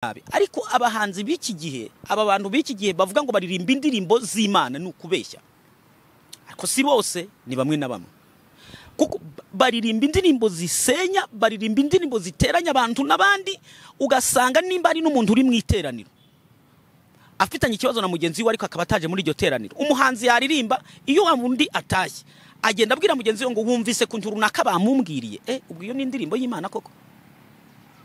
ariko abahanzi b'iki gihe aba bantu b'iki gihe bavuga ngo baririmba indirimbo z'Imana n'ukubeshya ariko si bose ni bamwe na bamwe kuko baririmba indirimbo zisenya baririmba indirimbo ziteranya abantu n'abandi ugasanga nimba ari n'umuntu uri mu iteraniro afitanye ikibazo na mugenzi we ariko akaba ataje muri iryo teraniro umuhanzi yaririmba iyo wa wundi atashye agenda abwira mugenzi we ngo wumvise kuntu runaka bamumbwiriye ubwo iyo ni indirimbo y'Imana koko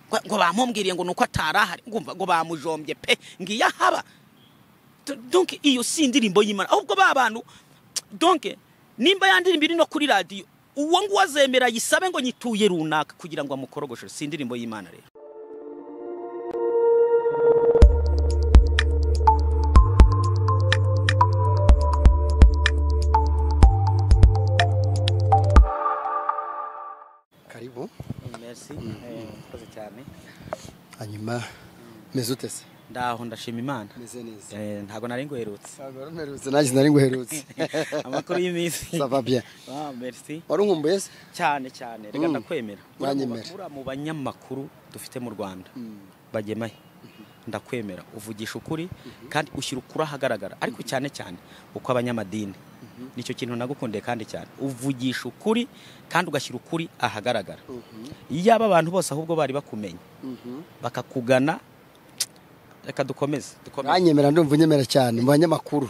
ngo bamumbwiriye ngo nuko atarahari ngumva ngo bamujombye pe ngiya haba donc iyo si indirimbo y'Imana ahubwo ba bantu donc nimba yandirimba iri no kuri radio uwo ngo wazemera yisabe ngo nyituye runaka kugira ngo amukorogoshe si indirimbo y'Imana rero. Karibu. Merci. Koze cyane. Hanyuma mezutese. Ndaho ndashima Imana. Meze neza. Ntago nari ngoherutse. Ntago mperutse naje nari ngoherutse. Amakuru y'imisi. Ça va bien. Ah merci. Warunkumbuye se? Cyane cyane. Reka ndakwemera. Uranyemera. Mu banyamakuru dufite mu Rwanda. Bagemaye. Ndakwemera uvugisha ukuri kandi ushyira ukuri ahagaragara ariko cyane cyane uko abanyamadini nicyo kintu nagukunde kandi cyane uvugisha ukuri kandi ugashyira ukuri ahagaragara yaba abantu bose ahubwo bari bakumenya bakakugana reka dukomeze uranyemera ndumva unyemera cyane mu banyamakuru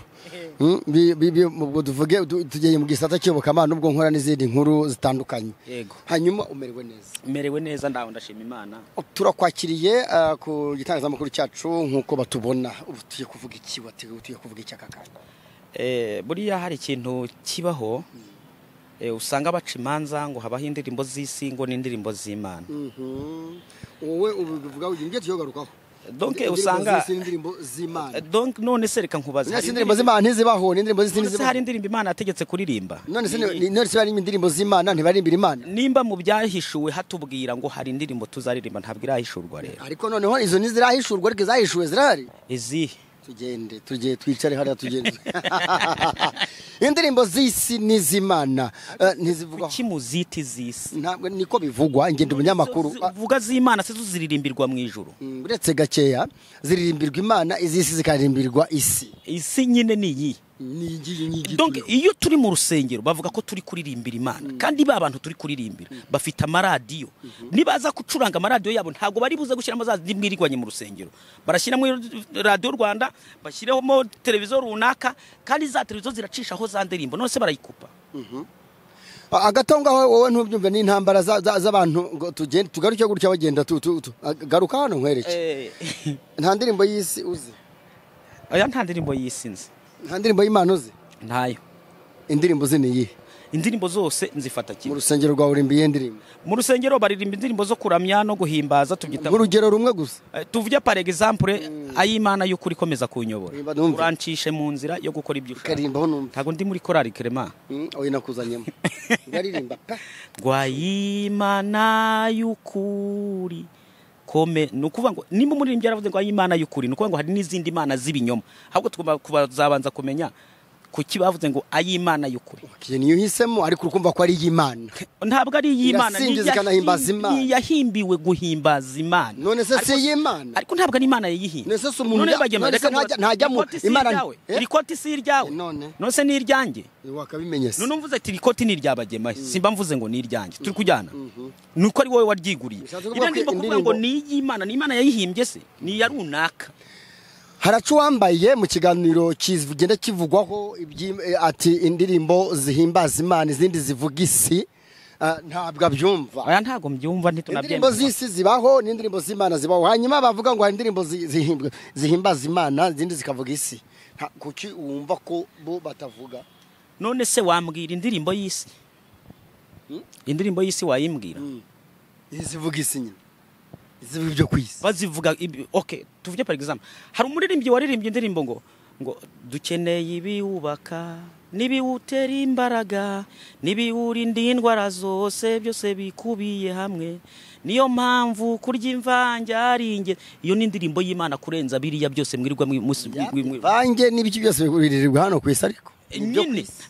ubwo tuvuge tugeye mu gisata cy'ubukamana nubwo nkora n'izindi nkuru zitandukanye yego hanyuma umerewe neza ndaho ndashima Imana turakwakiriye ku gitangazamakuru cyacu nkuko batubona tugiye kuvuga iki tugiye kuvuga iki akakanya buriya hari ikintu kibaho usanga baca imanza ngo habaho indirimbo z'isi ngo n'indirimbo z'Imana wowe ubivuga ugiye tuyogarukaho donc usanga indirimbo z'Imana donc none se reka nkubaza indirimbo z'Imana ntizibaho n'indirimbo z'isi ntizibaho hari indirimbo Imana yategetse kuririmba none se bari indirimbo z'Imana ntibarimbira Imana nimba mu byahishuwe hatubwira ngo hari indirimbo tuzaririmba ntabwo irahishurwa rero ariko noneho izo ntizirahishurwa ariko zahishuwe zirahari izihe tujye twicare hariya tugende indirimbo z'isi n'iz'Imana ntizivuga kimuziti z'isi ntabwo niko bivugwa ingendo umunyamakuru vuga z'Imana se ziririmbirwa mu ijuru uretse gakeya ziririmbirwa Imana izisi zikaririmbirwa isi nyine ni iyi donc iyo turi mu rusengero bavuga ko turi kuririmbira Imana kandi ba bantu turi kuririmbira bafite amaradiyo nibaza kucuranga amaradiyo yabo ntago bari buze gushyira amazazi mwirigwanye mu rusengero barashyira mu radio Rwanda bashyiremo televiziyo runaka kandi za televiziyo ziracishaho za ndirimbo none se barayikupa agatonga wowe ntubyumve n'intambara z'abantu ngo tugende tugaruke gutya bagenda garuka hano nkwereke nta ndirimbo y'isi uzi aya nta ndirimbo y'isi nzi nta ndirimbo y'Imana uzi ntayo indirimbo ziniye indirimbo zose nzifata kimwe mu rusengero rwa urimbiye indirimbo mu rusengero baririmba indirimbo zo kuramya no guhimbaza tubyita urugero rumwe gusa tuvuge par exemple ay'Imana y'ukuri komeza kunyobora urancishe mu nzira yo gukora ibyo ushaka ntago ndi muri korali Clement oya nakuzanyemo ngaririmba gwa Imana y'ukuri kome nukuvuga ngo nimba umuririmbyi yaravuze ngo ay'Imana y'ukuri nukuvuga ngo hari n'izindi Imana z'ibinyoma ahubwo tugomba kubazabanza kumenya kuki bavuze ngo ay'Imana y'ukuri niyo hisemo ariko urukumva ko ari y'Imana ntabwo ari y'Imana ni yahimbiwe guhimbaza Imana none se si y'Imana ariko ntabwo ari Imana yayihimba none se umuntu ntajya mu Imana rikoti si iryawe none se ni iryanjye wakabimenye se none mvuze ati rikoti ni iryabagema simba mvuze ngo ni iryanjye turi kujyana nuko ari wowe waryiguriye irandimba kuvuga ngo ni y'Imana ni Imana yayihimbye se ni ya runaka haracu wambaye mu kiganiro kigenda kivugwaho ati indirimbo zihimbaza Imana izindi zivuga isi ntabwo abyumva aya ntago mbyumva ntitunabyemera indirimbo z'isi zibaho n'indirimbo z'Imana zibaho hanyuma bavuga ngo hari indirimbo zihimbaza Imana izindi zikavuga isi kuki wumva ko bo batavuga none se wambwira indirimbo y'isi indirimbo y'isi wayimbwira izivuga isi nyine izivuga ibyo kwisi bazivuga okay tuvuge par exemple hari umuririmbyi waririmbye indirimbo ngo dukeneye ibiwubaka nibiwutera imbaraga nibiwurinda indwara zose byose bikubiye hamwe niyo mpamvu kurya imvange aringe iyo ni indirimbo y'Imana kurenza biriya byose mwirirwa vange n'ibiki byose biririrwa hano ku isi ariko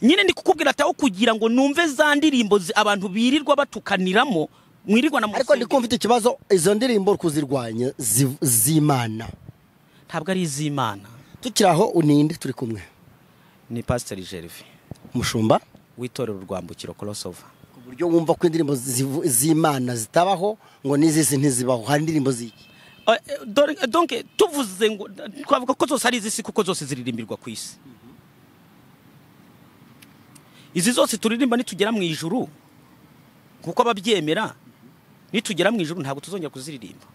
nyine ndi kukubwira ataho kugira ngo numve za ndirimbo abantu birirwa batukaniramo mwirirwa na ariko ndi kumva ikibazo izo ndirimbo kuzirwanya z'Imana ntabwo ari iz'Imana. tukiraho uninde turi kumwe Ni Pastor Gervais umushumba w'itorero Rwambukiro crossover. ku buryo wumva ko indirimbo z'Imana zitabaho ngo n'izisi ntizibaho, hari indirimbo ziki donc tuvuze ngo twavuga ko zose ari izisi kuko zose ziririmbirwa ku isi. Izi zose turirimba nitugera mu ijuru kuko ababyemera, nitugera mu ijuru ntabwo tuzongera kuziririmba.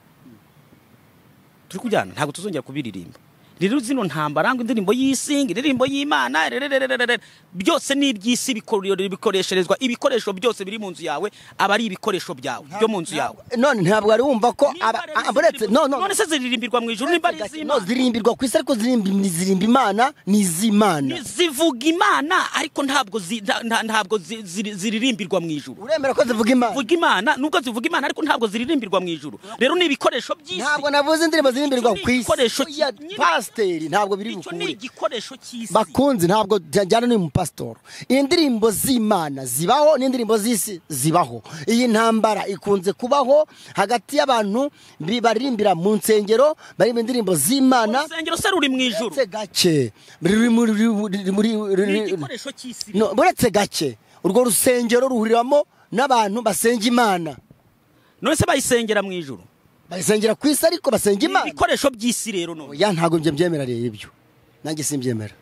Turi kujyana ntabwo tuzongera kubiririmba. Rero zino ntambara ngo indirimbo y'Isinga, indirimbo y'Imana byose ni iby'isi bikoresherezwa, ibikoresho byose biri mu nzu yawe aba ari ibikoresho byawe byo mu nzu yawe. none ntabwo ari wumva ko aburetse none se ziririmbirwa mu ijuru nimba ari iz'Imana. zirimbirwa ku isi ariko zirimba Imana n'iz'Imana. Zivuga Imana ariko ntabwo ziririmbirwa mu ijuru. Uremera ko zivuga Imana? Zivuga Imana nubwo zivuga Imana ariko ntabwo ziririmbirwa mu ijuru. Rero ni ibikoresho by'isi. Ntabwo navuze indirimbo zirimbirwa ku isi. Ibikoresho ntabwo biri bukure. Ni igikoresho cy'isi. Bakunzi ntabwo jyana n'uyu mupastor. Indirimbo z'Imana zibaho n'indirimbo z'isi zibaho. Iyi ntambara ikunze kubaho hagati y'abantu baririmbira mu nsengero, bari indirimbo z'Imana. Insengero se ruri mu ijuru. Buretse gake. Ni igikoresho cy'isi. No, buretse gake. Urwo rusengero ruhuriramo n'abantu basenga Imana. None se bayisengera mu ijuru? Bayisengera ku isi ariko basenga Imana. Ibikoresho by'isi rero none. Ya ntago njye mbyemera rero ibyo. Nanjye simbyemera.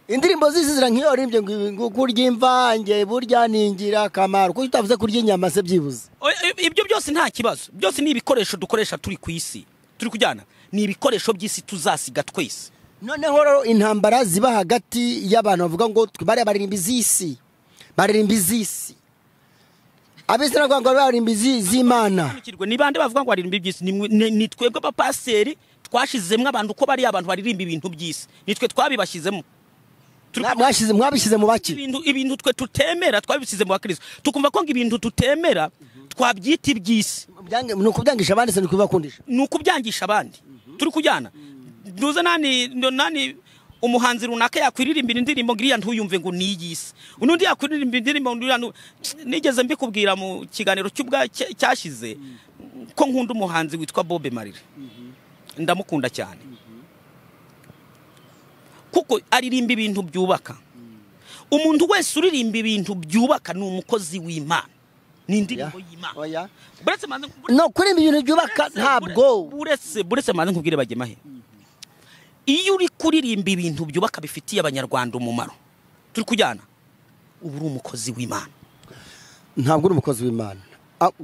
Indirimbo z'isi zira nk'iyo rimbye ngo kurya imvange burya ningira kamaro. Kuko utavuze kurya inyama se byibuze. Ibyo byose nta kibazo. Byose ni ibikoresho dukoresha turi ku isi. Turi kujyana. Ni ibikoresho by'isi tuzasiga twese. Noneho rero intambara ziba hagati y'abantu bavuga ngo baririmba iz'isi. Baririmba iz'isi. Abizera ngo baririmba z'Imana. Ni bande bavuga ngo baririmba iby'isi? Ni twebwe abapasiteri twashizemwe abantu ko bari abantu baririmba ibintu by'isi. Nitwe twabibashyizemo. Mwabishyize mu baki? Ibintu twe tutemera twabishyize mu bakristo. Tukumva ko ibintu tutemera twabyita iby'isi. Nuko byangisha abandi se nikubakundisha. Nuko byangisha abandi. Turi kujyana. Duze nani umuhanzi runaka yakwiririmbira indirimbo ngiriya ntuyumve ngo niyisi. Unundi yakwiririmbira indirimbo nigeze mbikubwira mu kiganiro cyashize ko nkunda umuhanzi witwa Bobe Marire. Ndamukunda cyane. Kuko aririmba ibintu byubaka. Umuntu wese uririmba ibintu byubaka ni umukozi w'Imana. Ni indirimbo y'Imana. No kuririmba ibintu byubaka ntabwo. Buretse manze nkubwire bagemahe. Iyo uri kuririmba ibintu byubaka bifitiye abanyarwanda umumaro. Turi kujyana. Ubu uri umukozi w'Imana. Ntabwo uri umukozi w'Imana.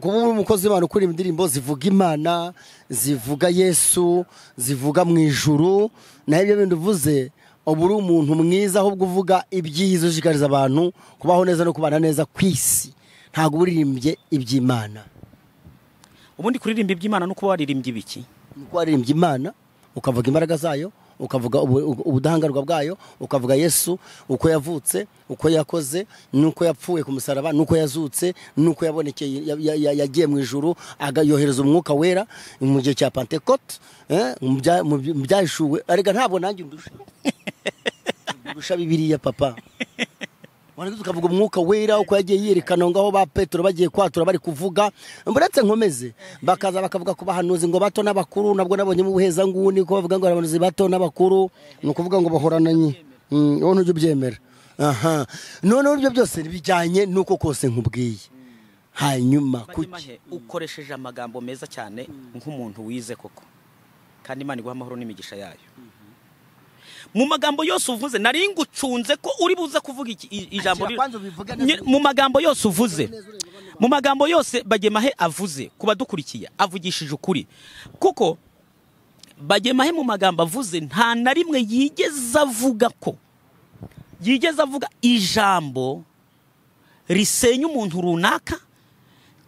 Kuba uri umukozi w'Imana ukuririmba indirimbo zivuga Imana, zivuga Yesu, zivuga mu ijuru, na ibyo bintu uvuze ubu uri umuntu mwiza ahubwo uvuga ibyiza ushikariza abantu kubaho neza no kubana neza ku isi. Ntabwo uririmbye iby'Imana. Ubundi kuririmba iby'Imana no kuba waririmbye ibiki? Nuko waririmbye Imana ukavuga imbaraga zayo, ukavuga ubudahangarwa bwayo, ukavuga Yesu uko yavutse, uko yakoze, nuko yapfuye ku musaraba, nuko yazutse, nuko yabonekeye yagiye mu ijuru agayohereza umwuka wera mu gihe cya Pentecote, byashuwe. Arega ntabwo nanjye ndusha Bibiliya papa. Wanagize ukavuga umwuka wera uko yagiye yerekana ngaho ba Petero bagiye kwatura bari kuvuga. Mburetse nkomeze bakaza bakavuga ku bahanuzi ngo bato n'abakuru, nabwo nabonye mu buheza nguni ko bavuga ngo abahanuzi bato n'abakuru no kuvuga ngo bahorananye. Wowe ntujye byemera. Aha. None ibyo byose bijyanye nuko kose nkubwiye. Hanyuma kuki ukoresheje amagambo meza cyane nk'umuntu wize koko. Kandi Imana iguha amahoro n'imigisha yayo. Mu magambo yose uvuze nari ngucunze ko uri buze kuvuga ijambo mu magambo yose uvuze. Mu magambo yose Bagemahe avuze kuba dukurikiye avugishije ukuri. Kuko Bagemahe mu magambo avuze nta na rimwe yigeze avuga ijambo risenya umuntu runaka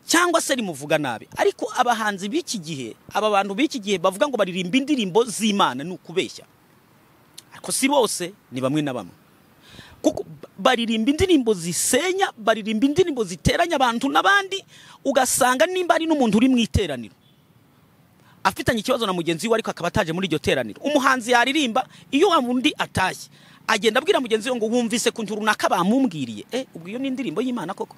cyangwa se rimuvuga nabi. Ariko abahanzi b'iki gihe, aba bantu b'iki gihe bavuga ngo baririmba indirimbo z'Imana ni ukubeshya. Ariko si bose, ni bamwe na bamwe. Kuko baririmba indirimbo zisenya, baririmba indirimbo ziteranya abantu n'abandi, ugasanga nimba ari n'umuntu uri mu iteraniro afitanye ikibazo na mugenzi we ariko akaba ataje muri iryo teraniro. Umuhanzi yaririmba, iyo wa wundi atashye agenda abwira mugenzi we ngo wumvise kuntu runaka bamumbwiriye. Ubwo iyo ni indirimbo y'Imana koko?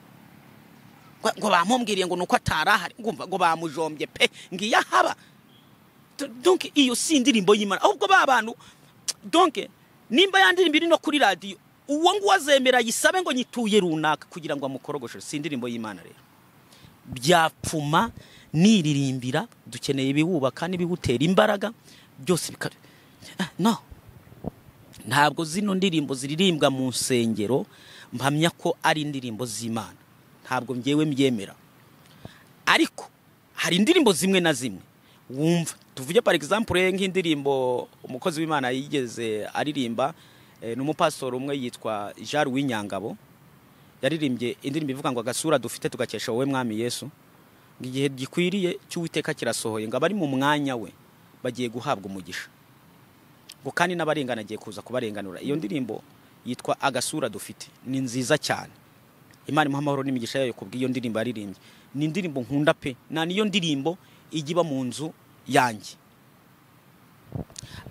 ngo bamumbwiriye ngo nuko atarahari ngumva ngo bamujombye pe ngiya haba. Donc iyo si indirimbo y'Imana ahubwo ba bantu donc nimba yandirimbo iri no kuri radio uwo ngo wazemera yisabe ngo nyituye runaka kugira ngo amukorogoshe si indirimbo y'Imana rero. Byapfuma niririmbira dukeneye ibiwubaka n'ibigutera imbaraga byose bikare no ntabwo zino ndirimbo ziririmbwa mu nsengero mpamya ko ari indirimbo z'Imana ntabwo ngewe mbyemera. Ariko hari indirimbo zimwe na zimwe wumva tuvuge par exemple nk'indirimbo umukozi w'Imana yigeze aririmba n'umupastor umwe yitwa Jean Winyangabo yaririmbye indirimbo ivuga ngo agasura dufite tugakesha wowe mwami Yesu ngigihe gikwiriye cy'Uwiteka kirasohoye ngo abari mu mwanya we bagiye guhabwa umugisha ngo kandi n'abarengana agiye kuza kubarenganura. Iyo ndirimbo yitwa agasura dufite ni nziza cyane. Imana imuha amahoro n'imigisha yayo kubw'iyo ndirimbo yaririmbye. Ni indirimbo nkunda pe na niyo ndirimbo igiba mu nzu yanjye.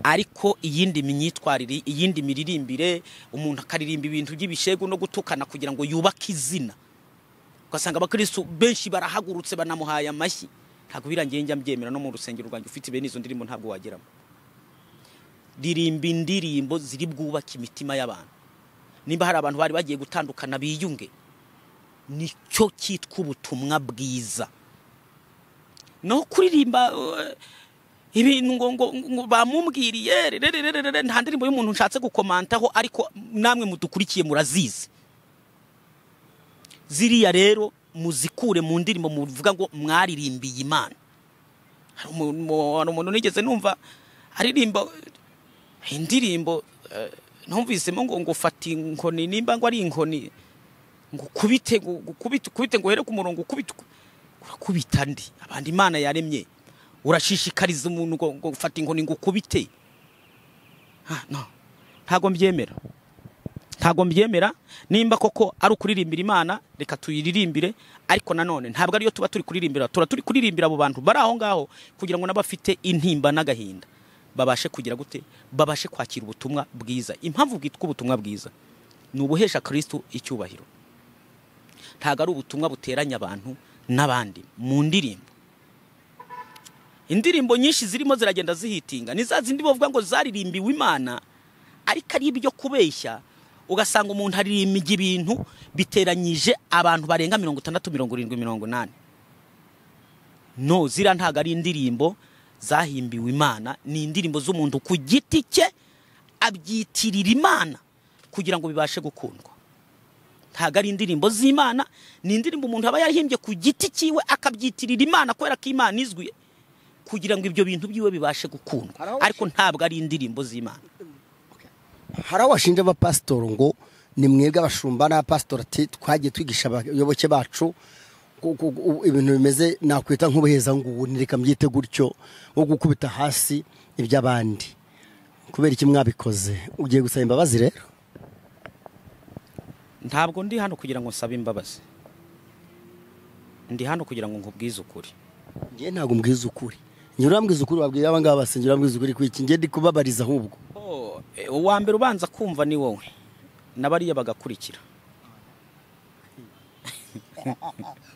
Ariko iyindi myitwarire iyindi miririmbire umuntu akaririmba ibintu by'ibishego no gutukana kugira ngo yubake izina ugasanga abakristo benshi barahagurutse banamuhaye amashyi ntabwo birangiye njya mbyemera no mu rusengero rwanjye ufite bene izo ndirimbo ntabwo wageramo. Dirimba indirimbo ziri bwubaka imitima y'abantu. Nimba hari abantu bari bagiye gutandukana biyunge nicyo cyitwa ubutumwa bwiza. No kuririmba ibintu ngo bamumbwiriye nta ndirimbo y'umuntu nshatse gukomantaho ariko namwe mudukurikiye murazizi. Ziriya rero muzikure mu ndirimbo muvuga ngo mwaririmbiye Imana. Hari umuntu nigeze numva aririmba indirimbo ntumvisemo ngo fata inkoni nimba ngo ari inkoni ngo kubite ngo here ku murongo urakubita ndi abandi Imana yaremye urashishikariza umuntu ngo fata inkoni ngo kubite. No ntago mbyemera nimba koko ari ukuririmbira Imana reka tuyiririmbire ariko nanone ntabwo ariyo tuba turi kuririmbira turi kuririmbira abo bantu bari aho ngaho kugira ngo nabafite intimba n'agahinda babashe kugira gute babashe kwakira ubutumwa bwiza. Impamvu bwitwa ubutumwa bwiza ni ubuhesha Kristo icyubahiro. Ntago ari ubutumwa buteranya abantu n'abandi. Mu indirimbo nyinshi zirimo ziragenda zihitinga ni za zindi bavuga ngo zaririmbiwe Imana ariko ari ibyo kubeshya ugasanga umuntu aririmba ibintu biteranyije abantu barenga 60 70 80. No zira ntago ari indirimbo zahimbiwe Imana ni indirimbo z'umuntu ku giti cye abyitirira Imana kugira ngo bibashe gukundwa. Ntago ari indirimbo z'Imana ni indirimbo umuntu aba yahimbye ku giti cyiwe akabyitirira Imana kubera ko Imana izwi kugira ngo ibyo bintu byiwe bibashe gukundwa ariko ntabwo ari indirimbo z'Imana. Hari abashinja abapastor ngo ni mwebwe abashumba n'abapastor ati twagiye twigisha abayoboke bacu ibintu bimeze nakwita nk'ubuheza nguni reka mbyite gutyo wo gukubita hasi iby'abandi kubera iki mwabikoze ugiye gusaba imbabazi rero? Ntabwo ndi hano kugira ngo nsabe imbabazi, ndi hano kugira ngo nkubwize ukuri. Ngiye ntago mbwiza ukuri, nyurambwiza ukuri wabwiye abangaba basengera mbwiza ukuri kwiki ngiye ndi kubabariza ahubwo. Uwa mbere ubanza kumva ni wowe nabariye bagakurikira.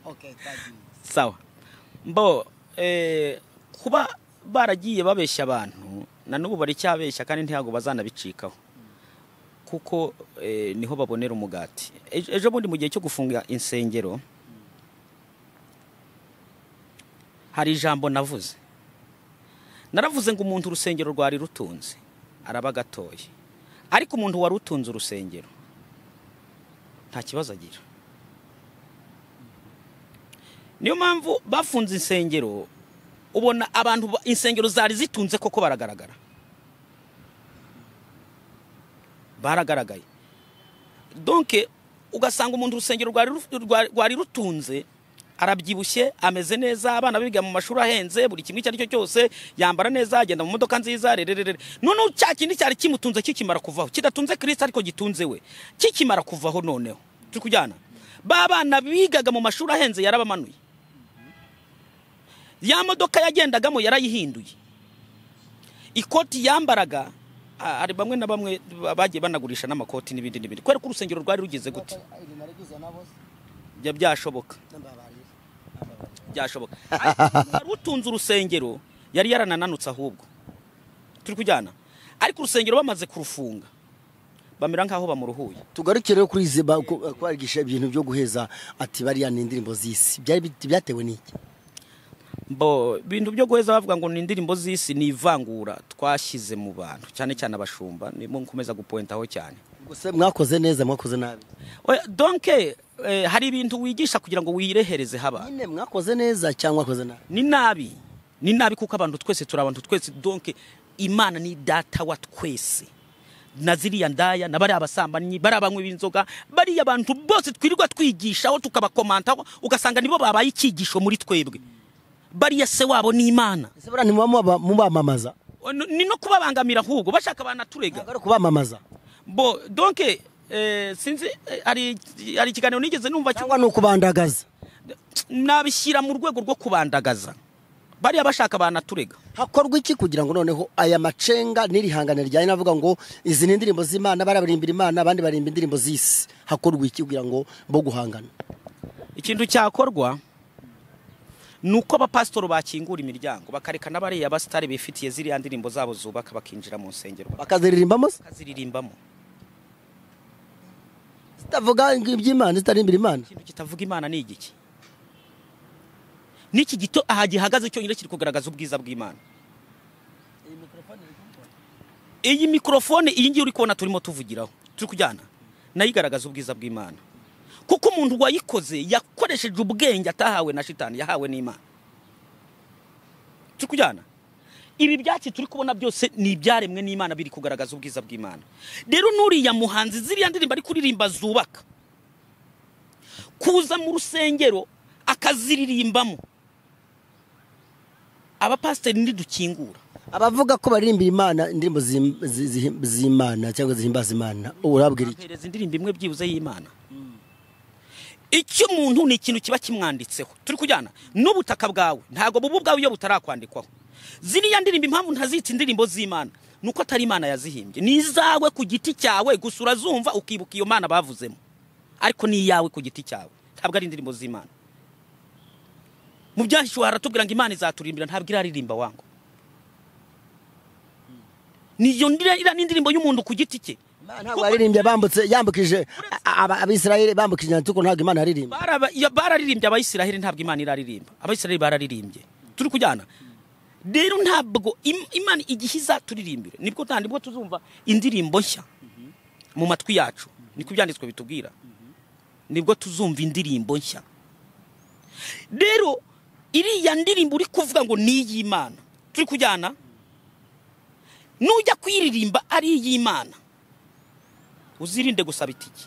Okay, sawa. Kuba baragiye babeshya abantu na n'ubu bari cyabeshya kandi ntihago bazanabicikaho kuko niho babonera umugati. Ejo bundi mu gihe cyo gufunga insengero hari ijambo navuze, naravuze ngo umuntu urusengero rwari rutunze araba gatoye, ariko umuntu wari utunze urusengero nta kibazo agira. Niyo mpamvu bafunze insengero ubona abantu insengero zari zitunze koko baragaragara, baragaragaye. Donc ugasanga umuntu urusengero rwari rutunze arabyibushye ameze neza, abana biga mu mashuri ahenze, buri kimwe cyari cyo cyose yambara neza, agenda mu modoka nziza rererere. None cyakindi cyari kimutunze kikimara kuvaho, kidatunze Kristo ariko gitunze we, kikimara kuvaho noneho turi kujyana babana bigaga mu mashuri ahenze yarabamanuye, ya modoka yagendagamo yarayihinduye, ikoti yambaraga ari bamwe na bamwe bagiye banagurisha n'amakoti n'ibindi n'ibindi. Kwera ko urusengero rwari rugeze gute? byashoboka byashoboka hari utunze urusengero yari yaranananutse ahubwo turi kujyana ariko urusengero bamaze kurufunga bamera nkaho bamuruhuye tugarukire kuri izi kwagisha ibintu byo guheza ati bariya ni indirimbo z'isi byatewe n'iki bintu byo guheza bavuga ngo ni indirimbo z'isi ni ivangura twashyize mu bantu cyane cyane abashumba nimo nkomeza gupointaho cyane gusa mwakoze neza mwakoze nabi donc hari ibintu wigisha kugira ngo wirehereze haba nyine mwakoze neza cyangwa mwakoze nabi ni nabi kuko abantu twese turi abantu twese donc Imana ni data wa twese na ziriya ndaya na bari abasambanyi bari abanywi b'inzoga bari abantu bose twirirwa twigishaho tukabakomantaho ugasanga nibo babaye ikigisho muri twebwe bari se wabo ni Imana ese bara ni mubamamaza ni no kubabangamira ahubwo bashaka banaturega ari kubamamaza donc sinzi ari ikiganiro nigeze numva cyangwa no kubandagaza nabishyira mu rwego rwo kubandagaza bari abashaka banaturega hakorwa iki kugira ngo noneho aya macenga nirihangane ryaye navuga ngo izi ni indirimbo z'Imana barabirimbira Imana abandi barimba indirimbo z'isi hakorwa iki kugira ngo bo guhangana ikintu cyakorwa nuko abapasitoro bakingura imiryango bakareka n'abariya abasitari bifitiye ziriya ndirimbo zabo zubaka bakinjira mu nsengero bakaziririmbamo zitavuga iby'Imana zitarimbira Imana ikintu kitavuga Imana ni igiki niki gito aha gihagaze cyo nyine kiri kugaragaza ubwiza bw'Imana iyi mikrofone iyi ngiye uri kubona turimo tuvugiraho turi kujyana nayigaragaza ubwiza bw'Imana kuko umuntu wayikoze yakoresheje ubwenge atahawe na shitani yahawe n'Imana turi kujyana ibi byatsi turi kubona byose ni ibyaremwe n'Imana biri kugaragaza ubwiza bw'Imana rero nuriya muhanzi ziriya ndirimbo ari kuririmba zubaka kuza mu rusengero akaziririmbamo abapasiteri ndidukingura abavuga ko baririmbira Imana indirimbo z'Imana cyangwa zihimbaza Imana urabwira iki pereza indirimbo imwe byibuze y'Imana icyo umuntu ni ikintu kiba kimwanditseho turi kujyana n'ubutaka bwawe ntago bubu bwawe iyo butarakwandikwaho ziriya ndirimbo impamvu ntazitse indirimbo z'Imana nuko atari Imana yazihimbye nizawe ku giti cyawe gusura zumva ukibuka iyo Mana bavuzemo ariko ni yawe ku giti cyawe ntabwo ari indirimbo z'Imana mu byahishwe haratubwira ngo Imana izaturimbira ntabwo iraririmba wango niyo indirimbo y'umuntu ku giti cye ntabwo aririmbye yambukije abisirayeli bambukije nyatuko ntabwo Imana aririmba bararirimbye abayisiraheli ntabwo Imana iraririmba abayisiraheli bararirimbye turi kujyana rero ntabwo Imana igihe izaturirimbira nibwo tuzumva indirimbo nshya mu matwi yacu niko byanditswe bitubwira nibwo tuzumva indirimbo nshya rero iriya ndirimbo uri kuvuga ngo ni iy'Imana turi kujyana nujya kwiririmba ari iy'Imana uzirinde gusaba itiki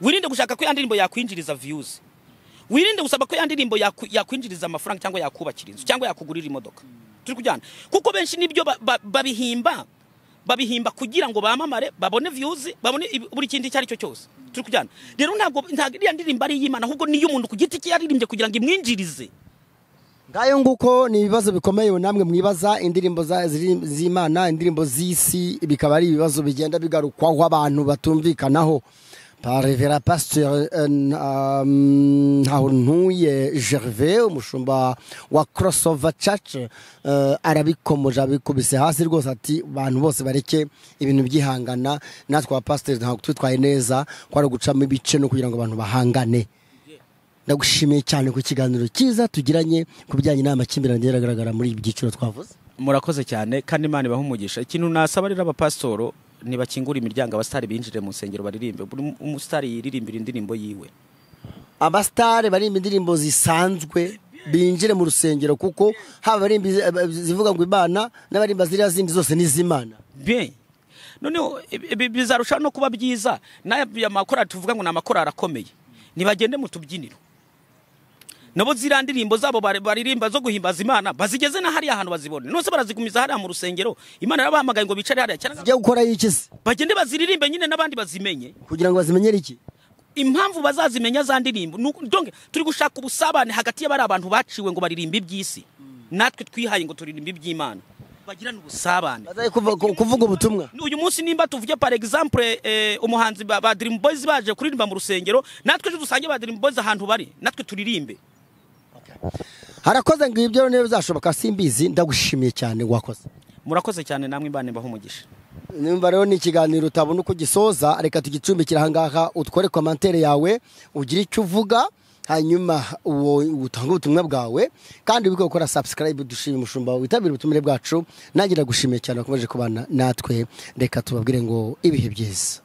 wirinde gushaka ko yandirimbo yakwinjiriza views wirinde gusaba ko yandirimbo yakwinjiriza amafaranga cyangwa yakubakira inzu cyangwa yakugurira imodoka turi kujyana kuko benshi nibyo babihimba kugira ngo bamamare babone views babone buri kindi cyari cyo cyose turi kujyana rero ntabwo iriya ndirimbo ari iy'Imana ahubwo ni y'umuntu ku giti cye yaririmbye kugira ngo imwinjirize ngayo nguko ni ibibazo bikomeye namwe mwibaza indirimbo z'Imana indirimbo z'isi bikaba ari ibibazo bigenda bigarukwaho abantu batumvikanaho Parevera Pasteur Ntuye Gervais umushumba wa Crossover Church arabikomoje abikubise hasi rwose ati abantu bose bareke ibintu byihangana natwe wa pasteur ntabwo twitwaye neza kwari gucamo ibice no kugira ngo abantu bahangane ndagushimiye cyane ku kiganiro cyiza tugiranye kubijyanye n'amakimbirane yaragaragara muri ibi byiciro twavuze murakoze cyane kandi Imana ibaha umugisha ikintu nasaba rero abapasitoro ntibakingura imiryango abasitari binjire mu nsengero baririmbe buri umusitari yiririmbira indirimbo yiwe abasitari barimba indirimbo zisanzwe binjire mu rusengero kuko haba barimba zivuga ngo Imana n'abarimba ziriya zindi zose ni iz'Imana bien none bizarusha no kuba byiza n'aya makorari tuvuga ngo n'amakorari akomeye nibagende mu tubyiniro nabo zirandirimbo zabo baririmba zo guhimbaza Imana bazigeze na hari ahantu bazibone nose barazigumiza hari mu rusengero Imana yabahamagaye ngo bicare hari cyane zijya gukora yikise bagende baziririmbe nyine nabandi bazimenye kugira ngo bazimenyere iki impamvu bazazimenya za ndirimbo donc turi gushaka ubusabane hagati y'abari abantu baciwe ngo baririmbe iby'isi natwe twihaye ngo turirimbe iby'Imana bagirana ubusabane bazaye kuvuga ubutumwa. uyu munsi nimba tuvuge par exemple umuhanzi ba Dream Boys baje kuririmba mu rusengero natwe ejo dusange ba Dream Boys ahantu bari natwe turirimbe. Harakoze ngo ibyo rero bizashoboka simbizi ndagushimiye cyane wakoze. Murakoze cyane namwe Imana ibahe umugisha. Nimba rero ni ikiganiro utabona uko gisoza reka tugicumbikira ahangaha utwore commentaire yawe ugira icyo uvuga hanyuma uwo utanga ubutumwa bwawe kandi ubiko gukora subscribe dushimye umushumba witabira ubutumire bwacu nagira gushimiye cyane wakomeje kubana natwe reka tubabwire ngo ibihe byiza.